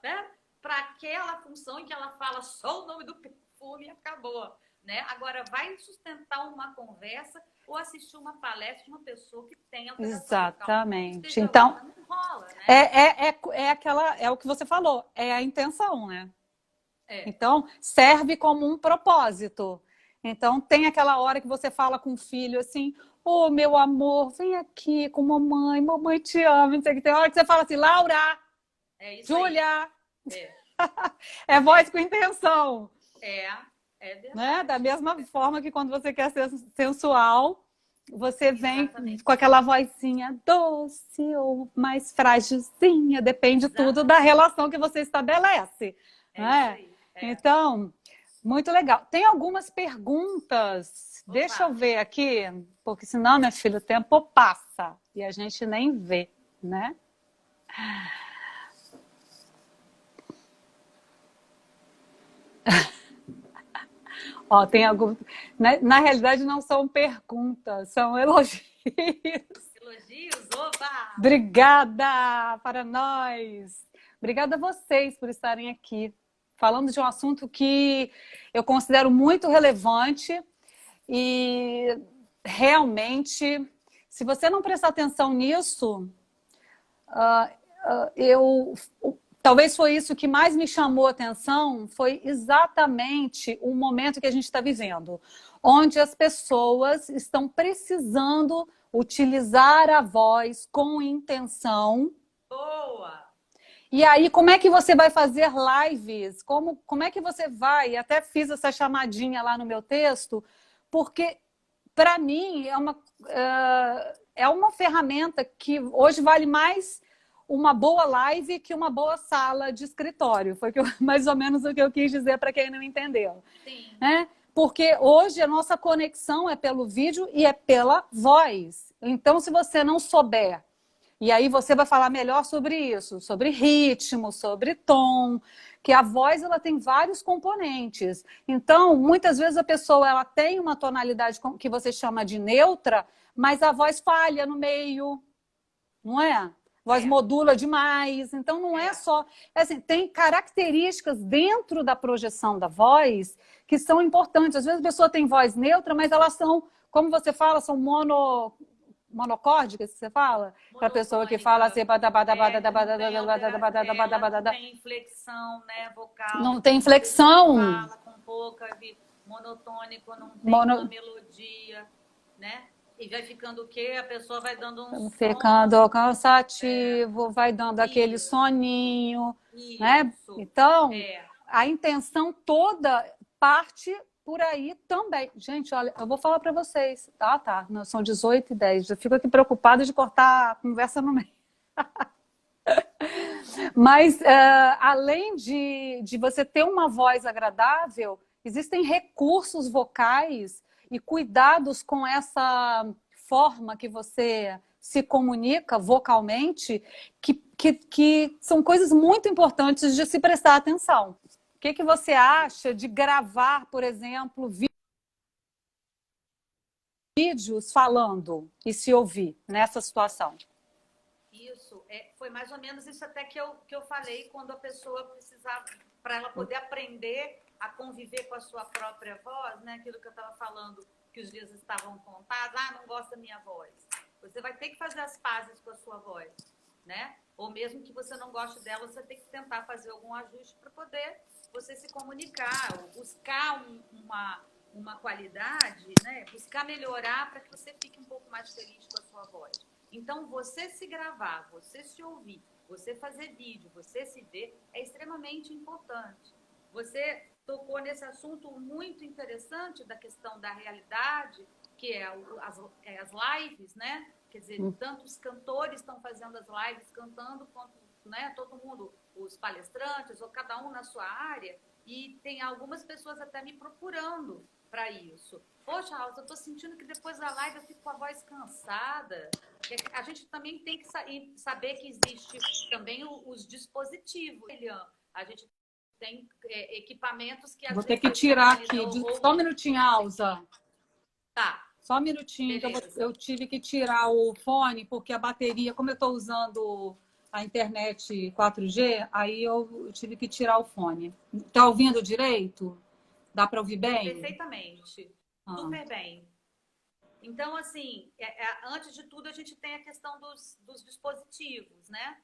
Né? Para aquela função em que ela fala só o nome do perfume e acabou. Né? Agora, vai sustentar uma conversa ou assistir uma palestra de uma pessoa que tem alteração Exatamente. vocal. Então, não rola, né? é o que você falou, é a intenção, né? Então, serve como um propósito. Então, tem aquela hora que você fala com o filho assim, ô, meu amor, vem aqui com mamãe te ama, não sei o que. Tem hora que você fala assim, Laura, Júlia. É voz com intenção. É verdade. Né? Da mesma forma que quando você quer ser sensual, você vem com aquela vozinha doce ou mais frágilzinha, depende tudo da relação que você estabelece. Né? Então, muito legal. Tem algumas perguntas. Opa. Deixa eu ver aqui, porque senão, minha filha, o tempo passa e a gente nem vê, né? Ó, tem algum... Na realidade, não são perguntas, são elogios. Elogios? Opa! Obrigada para nós! Obrigada a vocês por estarem aqui, falando de um assunto que eu considero muito relevante e realmente, se você não prestar atenção nisso, talvez foi isso que mais me chamou a atenção, foi exatamente o momento que a gente está vivendo, onde as pessoas estão precisando utilizar a voz com intenção. Boa! E aí, como é que você vai fazer lives? Como é que você vai? Até fiz essa chamadinha lá no meu texto, porque, para mim, é uma ferramenta que hoje vale mais uma boa live que uma boa sala de escritório. Foi mais ou menos o que eu quis dizer para quem não entendeu. Sim. Porque hoje a nossa conexão é pelo vídeo e é pela voz. Então, se você não souber, e aí você vai falar melhor sobre isso, sobre ritmo, sobre tom, que a voz ela tem vários componentes. Então, muitas vezes a pessoa ela tem uma tonalidade que você chama de neutra, mas a voz falha no meio, não é? A voz modula demais, então não é só... Assim, tem características dentro da projeção da voz que são importantes. Às vezes a pessoa tem voz neutra, mas elas são, como você fala, são monocórdicas, que você fala? Para a pessoa que fala assim... Não tem inflexão, né, vocal. Não tem inflexão. Fala com pouca, monotônico, não tem uma melodia, né? E vai ficando o quê? A pessoa vai dando um ficando cansativo, vai dando aquele soninho, né? Então, a intenção toda parte por aí também. Gente, olha, eu vou falar para vocês. Tá, não, são 18h10. Eu fico aqui preocupada de cortar a conversa no meio. Mas, além de você ter uma voz agradável, existem recursos vocais e cuidados com essa forma que você se comunica vocalmente, que são coisas muito importantes de se prestar atenção. O que você acha de gravar, por exemplo, vídeos falando e se ouvir nessa situação? Isso, foi mais ou menos isso até que eu falei, quando a pessoa precisava, para ela poder aprender a conviver com a sua própria voz, né? Aquilo que eu estava falando, que os dias estavam contados, não gosta da minha voz. Você vai ter que fazer as pazes com a sua voz. né? Ou mesmo que você não goste dela, você tem que tentar fazer algum ajuste para poder você se comunicar, ou buscar uma qualidade, né? Buscar melhorar para que você fique um pouco mais feliz com a sua voz. Então, você se gravar, você se ouvir, você fazer vídeo, você se ver, é extremamente importante. Você tocou nesse assunto muito interessante da questão da realidade, que é as lives, né? Quer dizer, tantos cantores estão fazendo as lives, cantando, quanto, né? Todo mundo, os palestrantes, ou cada um na sua área, e tem algumas pessoas até me procurando para isso. Poxa, Alza, eu estou sentindo que depois da live eu fico com a voz cansada. A gente também tem que saber que existe também os dispositivos, Elian. A gente tem equipamentos que às Vou vezes... ter que tirar aqui. Só um minutinho, Alza. Tá. Só um minutinho, que eu tive que tirar o fone, porque a bateria, como eu estou usando a internet 4G, aí eu tive que tirar o fone. Está ouvindo direito? Dá para ouvir bem? Perfeitamente. Super bem. Então, assim, antes de tudo, a gente tem a questão dos dispositivos, né?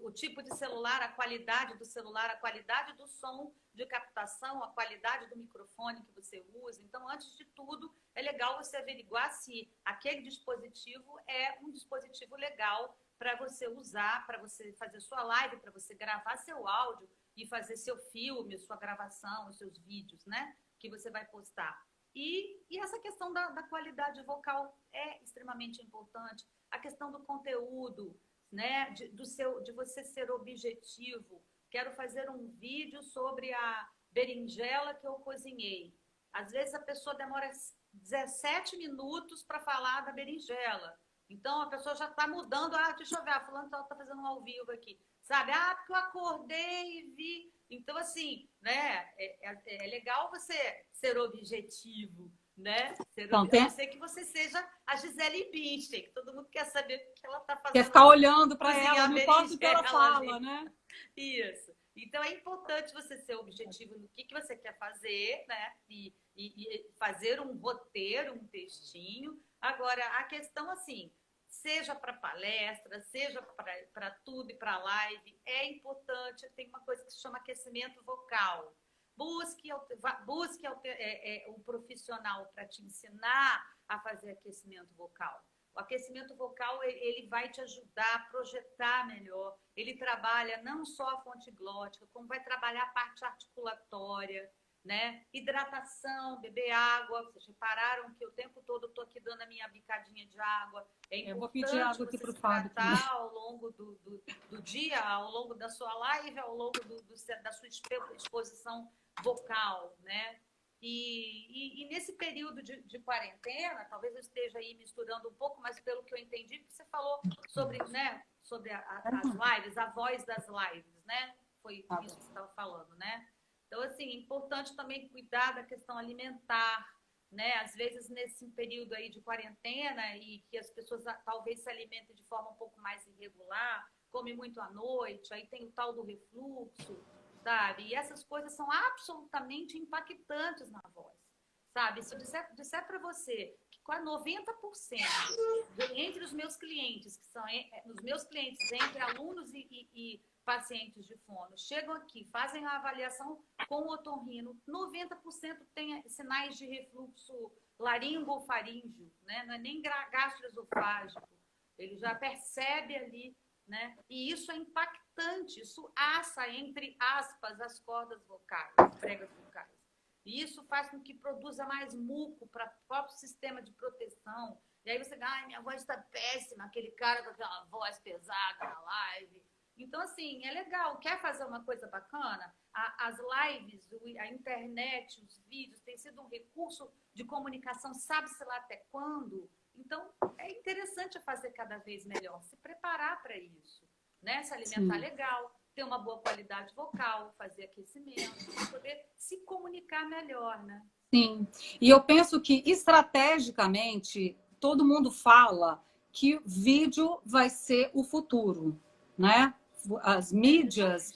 O tipo de celular, a qualidade do celular, a qualidade do som de captação, a qualidade do microfone que você usa. Então, antes de tudo, é legal você averiguar se aquele dispositivo é um dispositivo legal para você usar, para você fazer sua live, para você gravar seu áudio e fazer seu filme, sua gravação, os seus vídeos, né? Que você vai postar. E essa questão da qualidade vocal é extremamente importante. A questão do conteúdo, né? De você ser objetivo. Quero fazer um vídeo sobre a berinjela que eu cozinhei. Às vezes a pessoa demora 17 minutos para falar da berinjela. Então a pessoa já está mudando. Ah, deixa eu ver, a fulana está fazendo um ao vivo aqui. Sabe? Ah, porque eu acordei e vi. Então, assim, né? É legal você ser objetivo, né? A não ser que você seja a Gisele Bündchen, que todo mundo quer saber o que ela está fazendo. Quer ficar olhando para ela, não importa o que ela fala, né? Isso. Então, é importante você ser objetivo no que você quer fazer, né? E fazer um roteiro, um textinho. Agora, a questão, assim, seja para palestra, seja para tudo e para live, é importante. Tem uma coisa que se chama aquecimento vocal. Busque um profissional para te ensinar a fazer aquecimento vocal. O aquecimento vocal, ele vai te ajudar a projetar melhor. Ele trabalha não só a fonte glótica, como vai trabalhar a parte articulatória, né? Hidratação, beber água. Vocês repararam que o tempo todo eu estou aqui dando a minha bicadinha de água. É importante, eu vou pedir água aqui para o Fábio ao longo do dia, ao longo da sua live, ao longo da sua exposição vocal, né? E nesse período de quarentena, talvez eu esteja aí misturando um pouco, mas pelo que eu entendi, você falou sobre, né, sobre as lives, a voz das lives, né? Foi isso que você estava falando, né? Então, assim, é importante também cuidar da questão alimentar, né? Às vezes, nesse período aí de quarentena e que as pessoas talvez se alimentem de forma um pouco mais irregular, comem muito à noite, aí tem o tal do refluxo, sabe? E essas coisas são absolutamente impactantes na voz, sabe? Se eu disser para você que quase 90% entre os meus clientes, que são os meus clientes, entre alunos e pacientes de fono, chegam aqui, fazem a avaliação com o otorrino, 90% tem sinais de refluxo laringofaríngeo, né? Não é nem gastroesofágico, ele já percebe ali, né? E isso é impactante, isso assa, entre aspas, as cordas vocais, as pregas vocais. E isso faz com que produza mais muco para o próprio sistema de proteção. E aí você, minha voz está péssima, aquele cara com aquela voz pesada na live. Então, assim, é legal. Quer fazer uma coisa bacana? As lives, a internet, os vídeos, tem sido um recurso de comunicação, sabe-se lá até quando? Então, é interessante fazer cada vez melhor, se preparar para isso, né? Se alimentar legal, ter uma boa qualidade vocal, fazer aquecimento, para poder se comunicar melhor, né? Sim. E eu penso que, estrategicamente, todo mundo fala que vídeo vai ser o futuro, né? As mídias...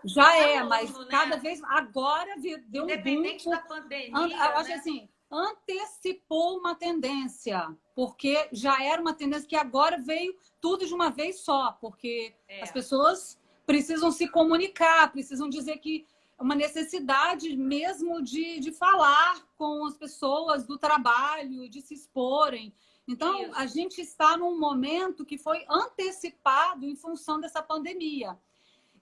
Já é, mas cada vez agora deu independente um boom. da pandemia, eu acho né? assim, antecipou uma tendência, porque já era uma tendência que agora veio tudo de uma vez só, porque as pessoas precisam se comunicar, precisam dizer que é uma necessidade mesmo de falar com as pessoas do trabalho, de se exporem. Então, a gente está num momento que foi antecipado em função dessa pandemia.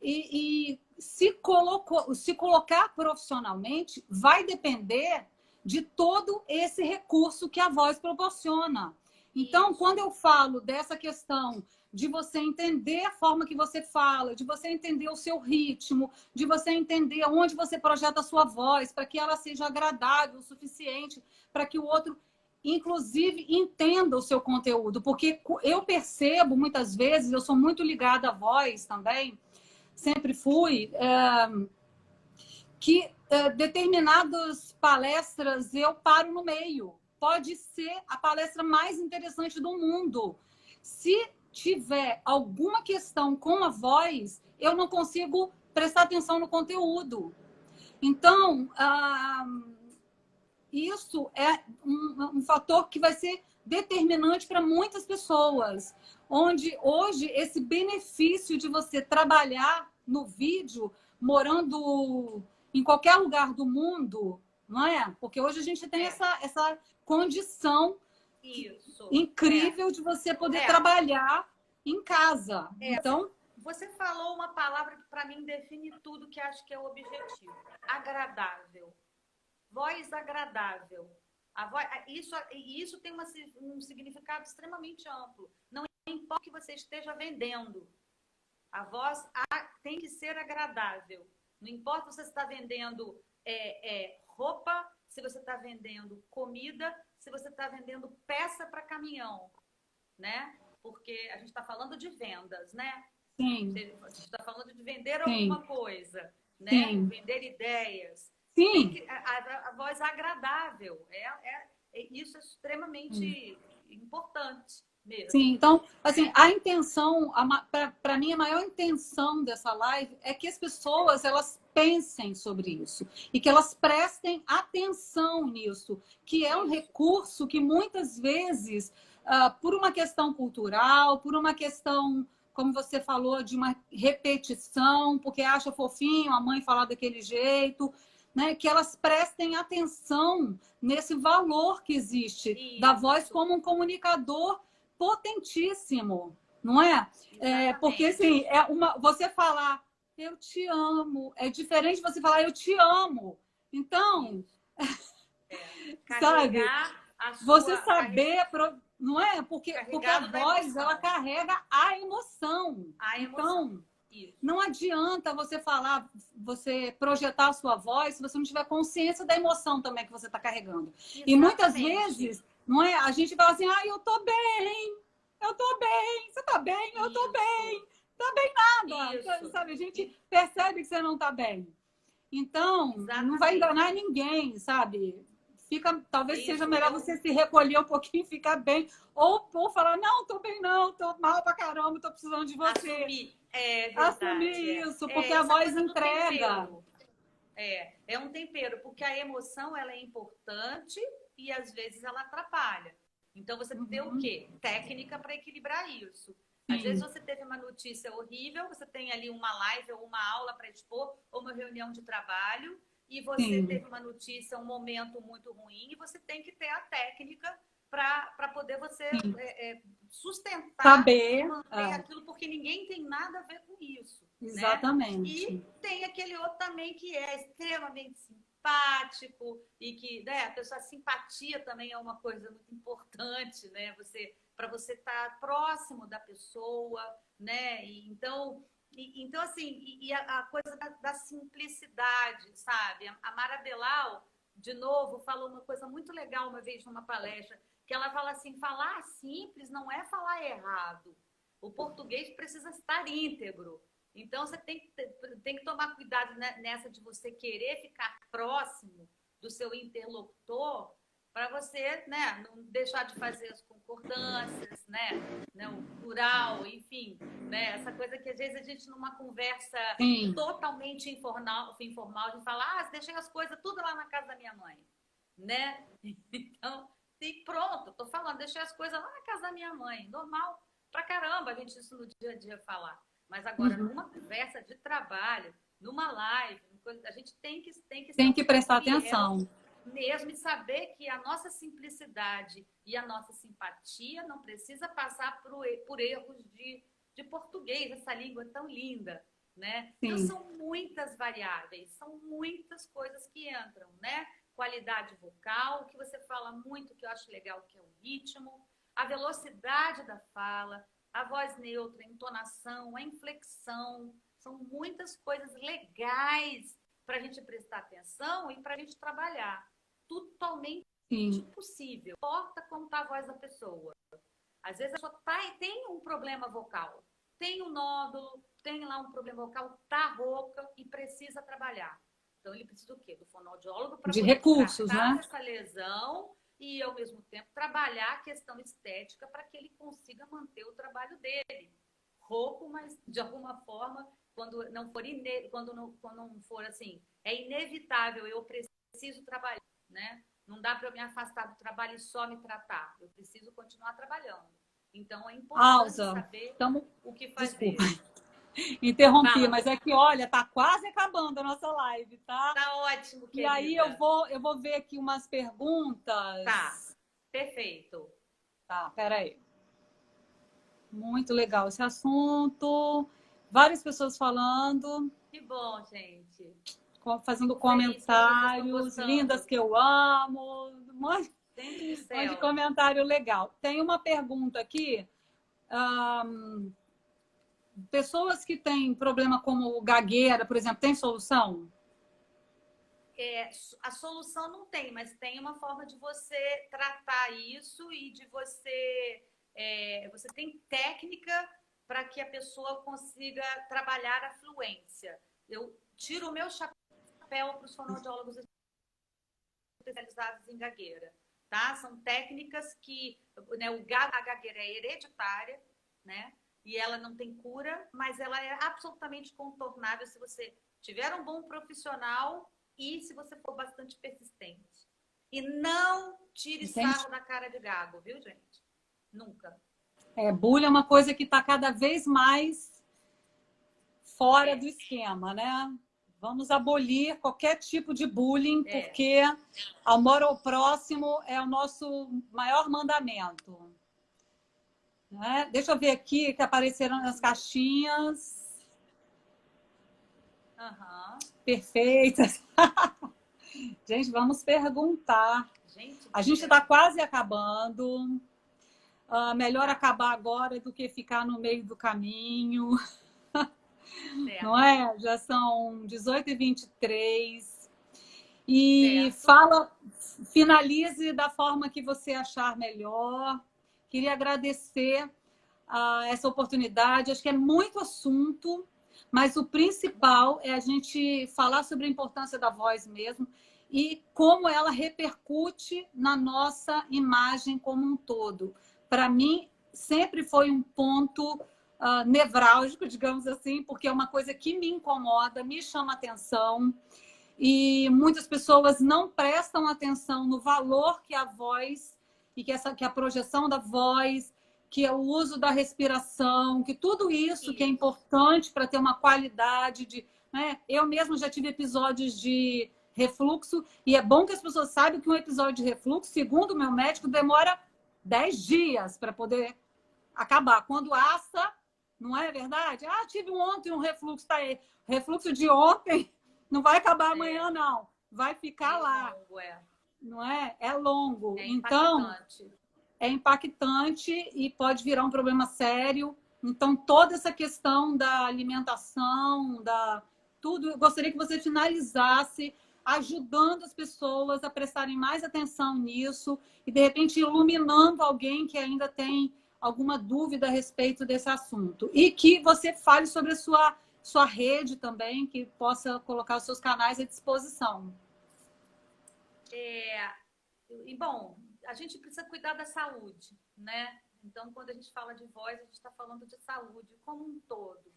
E se colocar profissionalmente vai depender de todo esse recurso que a voz proporciona. Então, quando eu falo dessa questão de você entender a forma que você fala, de você entender o seu ritmo, de você entender onde você projeta a sua voz, para que ela seja agradável o suficiente, para que o outro, inclusive, entenda o seu conteúdo. Porque eu percebo, muitas vezes, eu sou muito ligada à voz também, sempre fui, que determinadas palestras eu paro no meio. Pode ser a palestra mais interessante do mundo. Se tiver alguma questão com a voz, eu não consigo prestar atenção no conteúdo. Então, isso é um fator que vai ser determinante para muitas pessoas. Onde hoje esse benefício de você trabalhar no vídeo, morando em qualquer lugar do mundo, não é? Porque hoje a gente tem essa condição incrível de você poder trabalhar em casa. Então, você falou uma palavra que para mim define tudo, que acho que é o objetivo: agradável. Voz agradável. Isso tem um significado extremamente amplo. Não importa o que você esteja vendendo, a voz tem que ser agradável. Não importa se você está vendendo roupa, se você está vendendo comida, se você está vendendo peça para caminhão, né? Porque a gente está falando de vendas, né? Sim. A gente está falando de vender alguma coisa, né? Sim. Vender ideias. Sim. A voz agradável. Isso é extremamente importante mesmo. Sim, então, assim, a intenção, para mim, a maior intenção dessa live é que as pessoas, elas pensem sobre isso e que elas prestem atenção nisso, que é um recurso que muitas vezes, por uma questão cultural, por uma questão, como você falou, de uma repetição, porque acha fofinho a mãe falar daquele jeito, né, que elas prestem atenção nesse valor que existe da voz como um comunicador potentíssimo, não é? Porque assim, você falar eu te amo é diferente de você falar eu te amo. Então, sabe? Você saber, não é? Porque a voz ela carrega a emoção. Então, não adianta você falar, você projetar a sua voz se você não tiver consciência da emoção também que você está carregando. Exatamente. E muitas vezes, não é? A gente fala assim, eu tô bem, você tá bem, eu tô bem, tá bem nada. Sabe? A gente percebe que você não tá bem. Então, não vai enganar ninguém, sabe? Talvez seja melhor você se recolher um pouquinho, ficar bem, ou falar, não, tô bem não, tô mal pra caramba, tô precisando de você. Assumir. Assumir isso, porque a voz entrega. É um tempero, porque a emoção ela é importante e às vezes ela atrapalha. Então você tem o quê? Técnica para equilibrar isso. Sim. Às vezes você teve uma notícia horrível, você tem ali uma live ou uma aula para expor, ou uma reunião de trabalho, e você teve uma notícia, um momento muito ruim, e você tem que ter a técnica para poder você sustentar, saber, manter aquilo, porque ninguém tem nada a ver com isso. Exatamente. Né? E tem aquele outro também que é extremamente simpático e que, né, a simpatia também é uma coisa muito importante, né? Para você estar próximo da pessoa, né? Então assim, a coisa da simplicidade, sabe? A Mara Belal, de novo, falou uma coisa muito legal uma vez numa palestra, que ela fala assim, falar simples não é falar errado. O português precisa estar íntegro. Então, você tem que tomar cuidado nessa de você querer ficar próximo do seu interlocutor para você, né, não deixar de fazer as concordâncias, né, o plural, enfim, né, essa coisa que às vezes a gente numa conversa totalmente informal, a gente fala, deixei as coisas tudo lá na casa da minha mãe. né? Então, e pronto, tô falando, deixei as coisas lá na casa da minha mãe, normal pra caramba a gente isso no dia a dia falar. Mas agora, Uhum. numa conversa de trabalho, numa live, a gente tem que ser Tem um que pouco prestar fiel atenção. mesmo e saber que a nossa simplicidade e a nossa simpatia não precisa passar por erros de português, essa língua tão linda, né? Então Sim, são muitas variáveis, são muitas coisas que entram, né? Qualidade vocal, que você fala muito, que eu acho legal, que é o ritmo, a velocidade da fala, a voz neutra, a entonação, a inflexão, são muitas coisas legais para a gente prestar atenção e para a gente trabalhar. Totalmente sim. possível. Não importa como está a voz da pessoa. Às vezes a pessoa tem um problema vocal, tem um nódulo, tem lá um problema vocal, tá rouca e precisa trabalhar. Então ele precisa do quê? Do fonoaudiólogo para De poder recursos, tratar né? essa lesão e ao mesmo tempo trabalhar a questão estética para que ele consiga manter o trabalho dele. Rouco, mas de alguma forma, quando não for quando não for assim, é inevitável, eu preciso trabalhar, né? Não dá para eu me afastar do trabalho e só me tratar. Eu preciso continuar trabalhando. Então, é importante Alza, saber estamos. o que Desculpa, fazer. interrompi, Fala, mas é que, olha, tá quase acabando a nossa live, tá? tá ótimo, E aí eu querida. vou, eu vou ver aqui umas Tá, perguntas. perfeito. Tá, peraí. Muito legal esse assunto. Várias pessoas falando, Que bom, gente. fazendo Fico feliz que as pessoas estão comentários, lindas gostando. que eu amo. Gente do Um monte de céu. comentário legal. Tem uma pergunta aqui. Pessoas que têm problema como gagueira, por exemplo, tem solução? É, a solução não tem, mas tem uma forma de você tratar isso e de você. Você tem técnica para que a pessoa consiga trabalhar a fluência. Eu tiro o meu chapéu para os fonoaudiólogos especializados em gagueira, tá? São técnicas que, né, a gagueira é hereditária, né? E ela não tem cura, mas ela é absolutamente contornável se você tiver um bom profissional e se você for bastante persistente. E não tire Entende? sarro da cara de gago, viu, gente? Nunca. Bullying é uma coisa que está cada vez mais fora do É, esquema, né? Vamos abolir qualquer tipo de bullying, é. porque amor ao próximo é o nosso maior mandamento. Né? Deixa eu ver aqui que apareceram nas caixinhas. Aham. Perfeitas. Gente, vamos perguntar. Gente, A que gente está legal. quase acabando. Melhor Tá, acabar agora do que ficar no meio do caminho, não certo, é? Já são 18h23. E certo. fala, finalize da forma que você achar melhor. Queria agradecer essa oportunidade. Acho que é muito assunto, mas o principal é a gente falar sobre a importância da voz mesmo e como ela repercute na nossa imagem como um todo. Para mim, sempre foi um ponto nevrálgico, digamos assim, porque é uma coisa que me incomoda, me chama atenção e muitas pessoas não prestam atenção no valor que a voz e que a projeção da voz, que é o uso da respiração, que tudo isso que é Isso. importante para ter uma qualidade de, né? Eu mesmo já tive episódios de refluxo e é bom que as pessoas saibam que um episódio de refluxo, segundo o meu médico, demora 10 dias para poder acabar. Quando assa, não é verdade? Tive ontem um refluxo, tá aí. Refluxo de ontem não vai acabar É, amanhã, não. Vai ficar meio lá, longo, é. não é? É longo. É Então, impactante. é impactante e pode virar um problema sério. Então, toda essa questão da alimentação, da tudo, eu gostaria que você finalizasse ajudando as pessoas a prestarem mais atenção nisso e, de repente, iluminando alguém que ainda tem alguma dúvida a respeito desse assunto. E que você fale sobre a sua rede também, que possa colocar os seus canais à disposição. É, e, bom, a gente precisa cuidar da saúde, né? Então, quando a gente fala de voz, a gente está falando de saúde como um todo,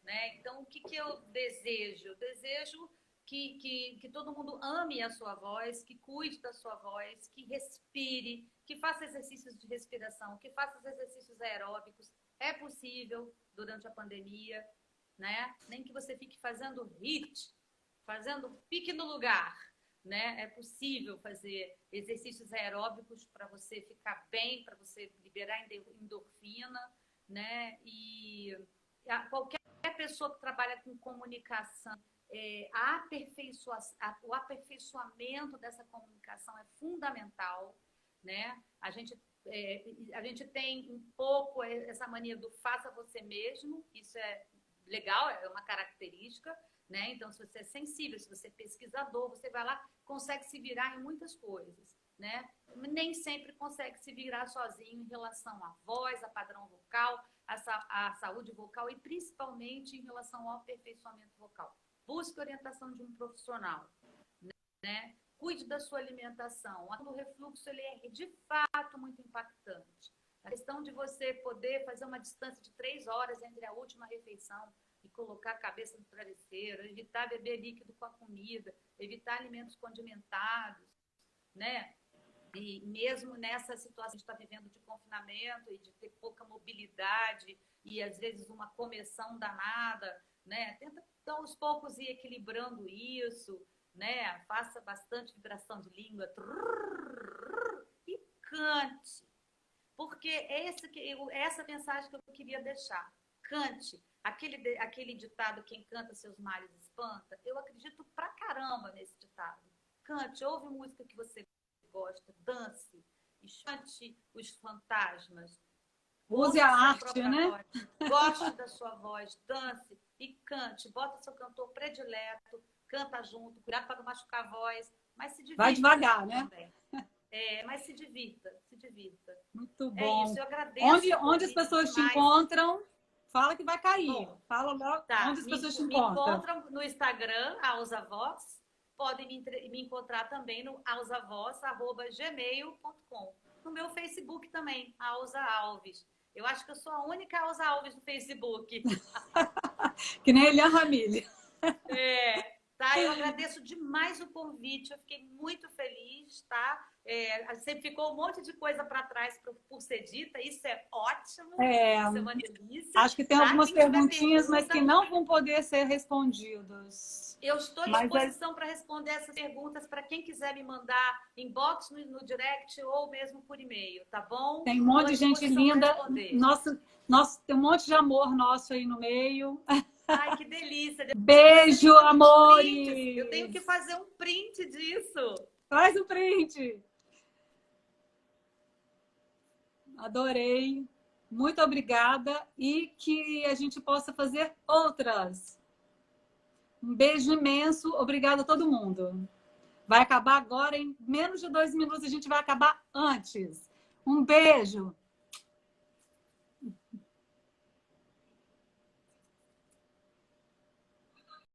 né? Então, o que eu desejo? Eu desejo que todo mundo ame a sua voz, que cuide da sua voz, que respire, que faça exercícios de respiração, que faça exercícios aeróbicos. É possível durante a pandemia, né? Nem que você fique fazendo HIIT, fique no lugar, né? É possível fazer exercícios aeróbicos para você ficar bem, para você liberar endorfina, né? E qualquer pessoa que trabalha com comunicação, o aperfeiçoamento dessa comunicação é fundamental, né? A gente tem um pouco essa mania do faça você mesmo, isso é legal, é uma característica, né? Então, se você é sensível, se você é pesquisador, você vai lá, consegue se virar em muitas coisas, né? Nem sempre consegue se virar sozinho em relação à voz, a padrão vocal, a saúde vocal e principalmente em relação ao aperfeiçoamento vocal. Busque orientação de um profissional, né? Cuide da sua alimentação. O refluxo ele é de fato muito impactante. A questão de você poder fazer uma distância de 3 horas entre a última refeição e colocar a cabeça no travesseiro, evitar beber líquido com a comida, evitar alimentos condimentados, né? E mesmo nessa situação que a gente está vivendo de confinamento e de ter pouca mobilidade e às vezes uma começão danada, né? Tenta aos poucos ir equilibrando isso, né? Faça bastante vibração de língua e cante. Porque essa mensagem que eu queria deixar. Cante. Aquele ditado, quem canta seus males espanta, eu acredito pra caramba nesse ditado. Cante, ouve música que você gosta, dance, chante os fantasmas. Use a arte, né? Voz, goste da sua voz, dance e cante. Bota seu cantor predileto, canta junto, cuidado para não machucar a voz, mas se divirta. Vai devagar, né? Mas se divirta. Muito bom. É isso, eu agradeço. Onde as pessoas te encontram? Fala que vai cair. Bom, fala logo onde as pessoas te encontram. Me encontram no Instagram, Alza Voz. Podem me encontrar também no alzavoz@gmail.com. No meu Facebook também, Alza Alves. Eu acho que eu sou a única Alza Alves no Facebook. Que nem Eliane Ramírez. Tá? Eu agradeço demais o convite, eu fiquei muito feliz, tá? Sempre ficou um monte de coisa para trás por ser dita, isso é ótimo, isso é uma delícia. Acho que tem algumas perguntinhas, mas que não vão poder ser respondidas. Eu estou à disposição para responder essas perguntas para quem quiser me mandar inbox no direct ou mesmo por e-mail, tá bom? Tem um monte de gente linda. Nossa, tem um monte de amor nosso aí no meio. Ai, que delícia. Beijo, amores. Eu tenho que fazer um print disso. Faz o print. Adorei. Muito obrigada e que a gente possa fazer outras. Um beijo imenso. Obrigada a todo mundo. Vai acabar agora em menos de 2 minutos. A gente vai acabar antes. Um beijo.